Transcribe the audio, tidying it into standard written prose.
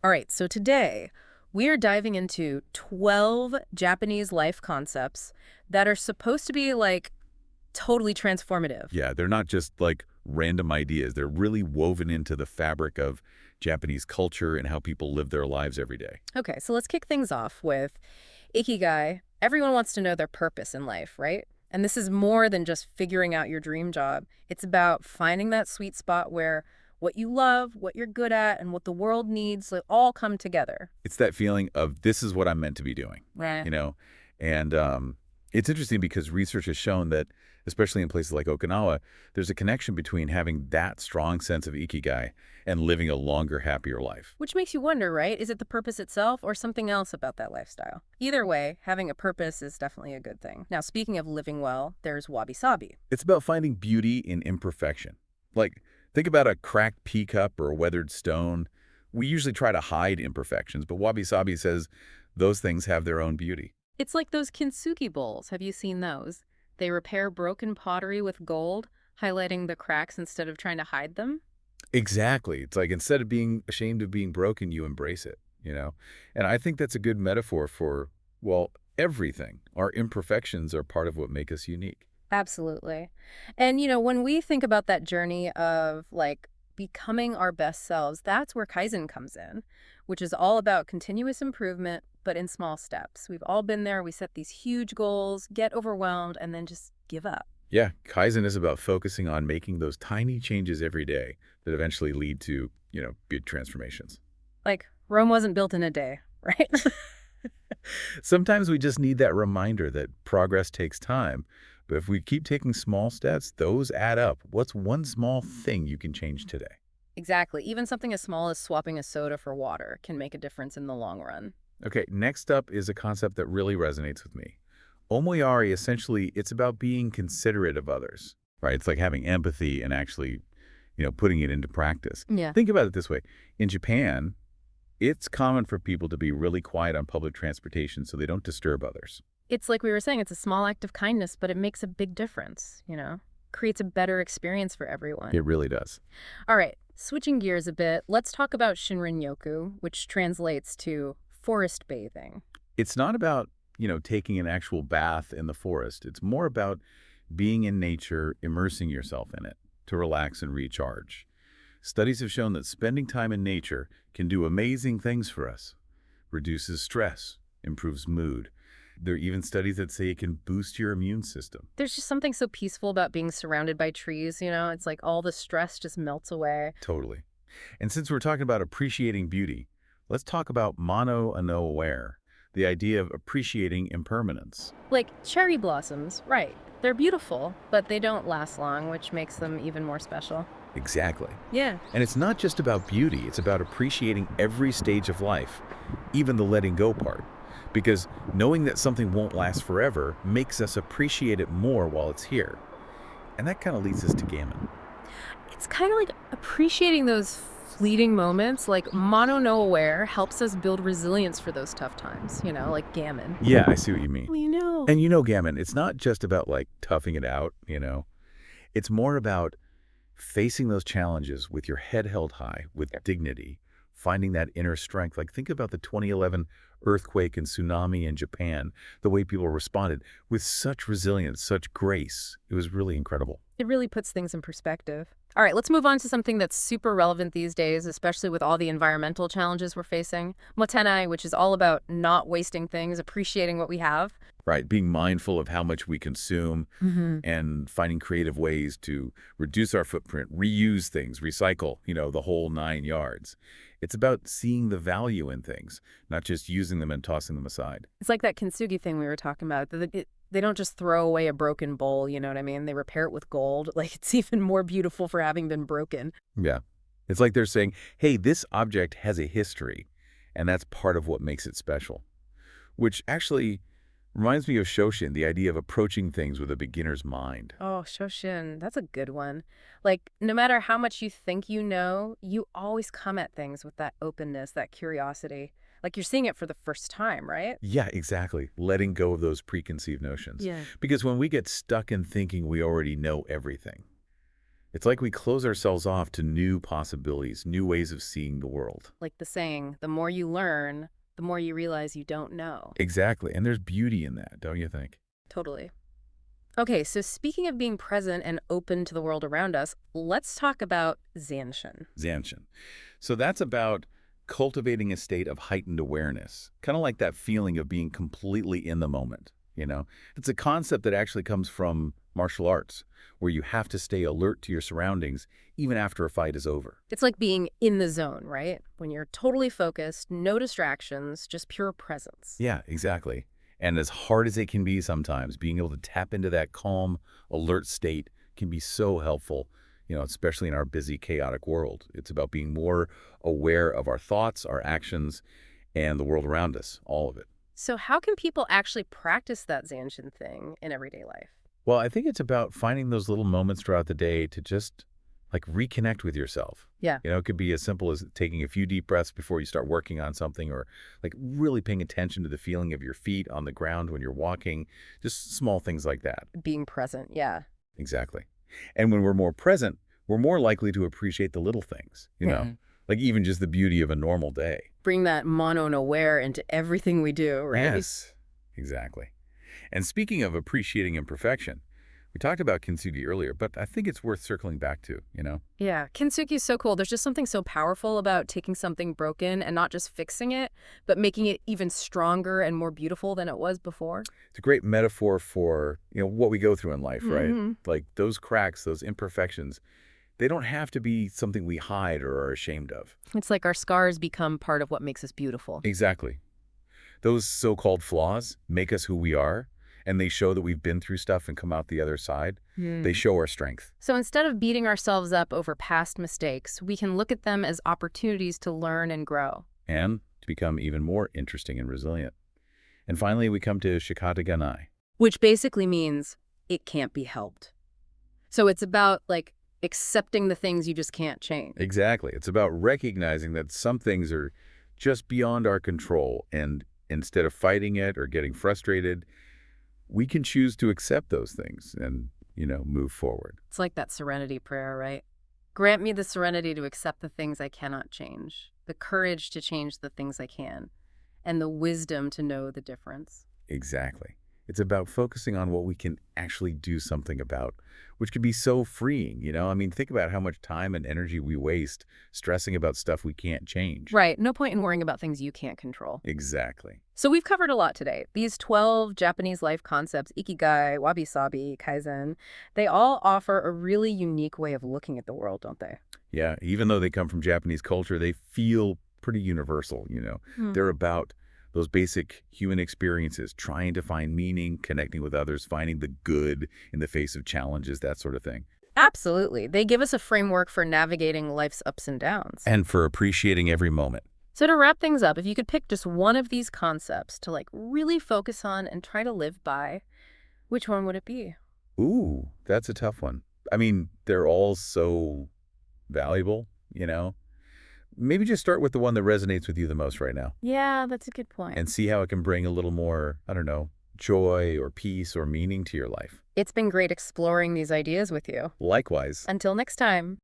All right, so today we are diving into 12 Japanese life concepts that are supposed to be like totally transformative. Yeah, they're not just like random ideas. They're really woven into the fabric of Japanese culture and how people live their lives every day. Okay, so let's kick things off with Ikigai. Everyone wants to know their purpose in life, right? And this is more than just figuring out your dream job. It's about finding that sweet spot where what you love, what you're good at, and what the world needs like, all come together. It's that feeling of this is what I'm meant to be doing, Right. you know? And it's interesting because research has shown that, especially in places like Okinawa, there's a connection between having that strong sense of ikigai and living a longer, happier life. Which makes you wonder, right? Is it the purpose itself or something else about that lifestyle? Either way, having a purpose is definitely a good thing. Now, speaking of living well, there's Wabi-Sabi. It's about finding beauty in imperfection. Like, think about a cracked pea cup or a weathered stone. We usually try to hide imperfections, but Wabi-Sabi says those things have their own beauty. It's like those Kintsugi bowls. Have you seen those? They repair broken pottery with gold, highlighting the cracks instead of trying to hide them. Exactly. It's like instead of being ashamed of being broken, you embrace it, you know? And I think that's a good metaphor for, well, everything. Our imperfections are part of what make us unique. Absolutely. And, when we think about that journey of like becoming our best selves, that's where Kaizen comes in, which is all about continuous improvement, but in small steps. We've all been there. We set these huge goals, get overwhelmed, and then just give up. Yeah, Kaizen is about focusing on making those tiny changes every day that eventually lead to, big transformations. Like Rome wasn't built in a day, right? Sometimes we just need that reminder that progress takes time. But if we keep taking small steps, those add up. What's one small thing you can change today? Exactly. Even something as small as swapping a soda for water can make a difference in the long run. Okay, next up is a concept that really resonates with me. Omoiyari, essentially, it's about being considerate of others, right? It's like having empathy and actually, putting it into practice. Yeah. Think about it this way. In Japan, it's common for people to be really quiet on public transportation so they don't disturb others. It's like we were saying, it's a small act of kindness, but it makes a big difference. Creates a better experience for everyone. It really does. All right, switching gears a bit, let's talk about Shinrin Yoku, which translates to forest bathing. It's not about, taking an actual bath in the forest. It's more about being in nature, immersing yourself in it to relax and recharge. Studies have shown that spending time in nature can do amazing things for us. Reduces stress, improves mood. There are even studies that say it can boost your immune system. There's just something so peaceful about being surrounded by trees. It's like all the stress just melts away. Totally. And since we're talking about appreciating beauty, let's talk about mono and no aware, the idea of appreciating impermanence. Like cherry blossoms, right. They're beautiful, but they don't last long, which makes them even more special. Exactly. Yeah. And it's not just about beauty, it's about appreciating every stage of life, even the letting go part. Because knowing that something won't last forever makes us appreciate it more while it's here. And that kind of leads us to Gaman. It's kind of like appreciating those fleeting moments, like mono no aware helps us build resilience for those tough times, like Gammon. Yeah, I see what you mean. We know. And Gammon, it's not just about like toughing it out. It's more about facing those challenges with your head held high, with dignity, finding that inner strength. Like think about the 2011 earthquake and tsunami in Japan, the way people responded with such resilience, such grace. It was really incredible. It really puts things in perspective. All right, let's move on to something that's super relevant these days, especially with all the environmental challenges we're facing. Mottainai, which is all about not wasting things, appreciating what we have. Right, being mindful of how much we consume and finding creative ways to reduce our footprint, reuse things, recycle, the whole 9 yards. It's about seeing the value in things, not just using them and tossing them aside. It's like that Kintsugi thing we were talking about. They don't just throw away a broken bowl, you know what I mean? They repair it with gold. Like, it's even more beautiful for having been broken. Yeah. It's like they're saying, hey, this object has a history, and that's part of what makes it special. Which actually reminds me of Shoshin, the idea of approaching things with a beginner's mind. Oh, Shoshin, that's a good one. Like, no matter how much you think you know, you always come at things with that openness, that curiosity. Like you're seeing it for the first time, right? Yeah, exactly. Letting go of those preconceived notions. Yeah. Because when we get stuck in thinking we already know everything, It's like we close ourselves off to new possibilities, new ways of seeing the world. Like the saying, the more you learn, the more you realize you don't know. Exactly. And there's beauty in that, don't you think? Totally. Okay, so speaking of being present and open to the world around us, let's talk about Zanshin. Zanshin. So that's about cultivating a state of heightened awareness, kind of like that feeling of being completely in the moment, you know? It's a concept that actually comes from martial arts, where you have to stay alert to your surroundings even after a fight is over. It's like being in the zone, right? When you're totally focused, no distractions, just pure presence. Yeah, exactly. And as hard as it can be sometimes, being able to tap into that calm, alert state can be so helpful, especially in our busy, chaotic world. It's about being more aware of our thoughts, our actions, and the world around us, all of it. So how can people actually practice that Zanshin thing in everyday life? Well, I think it's about finding those little moments throughout the day to just like reconnect with yourself. Yeah. It could be as simple as taking a few deep breaths before you start working on something, or like really paying attention to the feeling of your feet on the ground when you're walking, just small things like that. Being present, yeah. Exactly. And when we're more present, we're more likely to appreciate the little things, like even just the beauty of a normal day. Bring that mono and aware into everything we do, right? Yes, exactly. And speaking of appreciating imperfection, we talked about Kintsugi earlier, but I think it's worth circling back to. Yeah, Kintsugi is so cool. There's just something so powerful about taking something broken and not just fixing it, but making it even stronger and more beautiful than it was before. It's a great metaphor for, what we go through in life, right? Mm-hmm. Like those cracks, those imperfections, they don't have to be something we hide or are ashamed of. It's like our scars become part of what makes us beautiful. Exactly. Those so-called flaws make us who we are, and they show that we've been through stuff and come out the other side. They show our strength. So instead of beating ourselves up over past mistakes, we can look at them as opportunities to learn and grow. And to become even more interesting and resilient. And finally, we come to Shikata Ga Nai. Which basically means it can't be helped. So it's about, like, accepting the things you just can't change. Exactly. It's about recognizing that some things are just beyond our control, and instead of fighting it or getting frustrated, we can choose to accept those things and, move forward. It's like that serenity prayer, right? Grant me the serenity to accept the things I cannot change, the courage to change the things I can, and the wisdom to know the difference. Exactly. It's about focusing on what we can actually do something about, which could be so freeing. I mean, think about how much time and energy we waste stressing about stuff we can't change. Right. No point in worrying about things you can't control. Exactly. So we've covered a lot today. These 12 Japanese life concepts, Ikigai, Wabi-Sabi, Kaizen, they all offer a really unique way of looking at the world, don't they? Yeah, even though they come from Japanese culture, they feel pretty universal. They're about those basic human experiences, trying to find meaning, connecting with others, finding the good in the face of challenges, that sort of thing. Absolutely. They give us a framework for navigating life's ups and downs. And for appreciating every moment. So to wrap things up, if you could pick just one of these concepts to really focus on and try to live by, which one would it be? Ooh, that's a tough one. I mean, they're all so valuable. Maybe just start with the one that resonates with you the most right now Yeah, that's a good point. and see how it can bring a little more, I don't know, joy or peace or meaning to your life. It's been great exploring these ideas with you. Likewise. Until next time.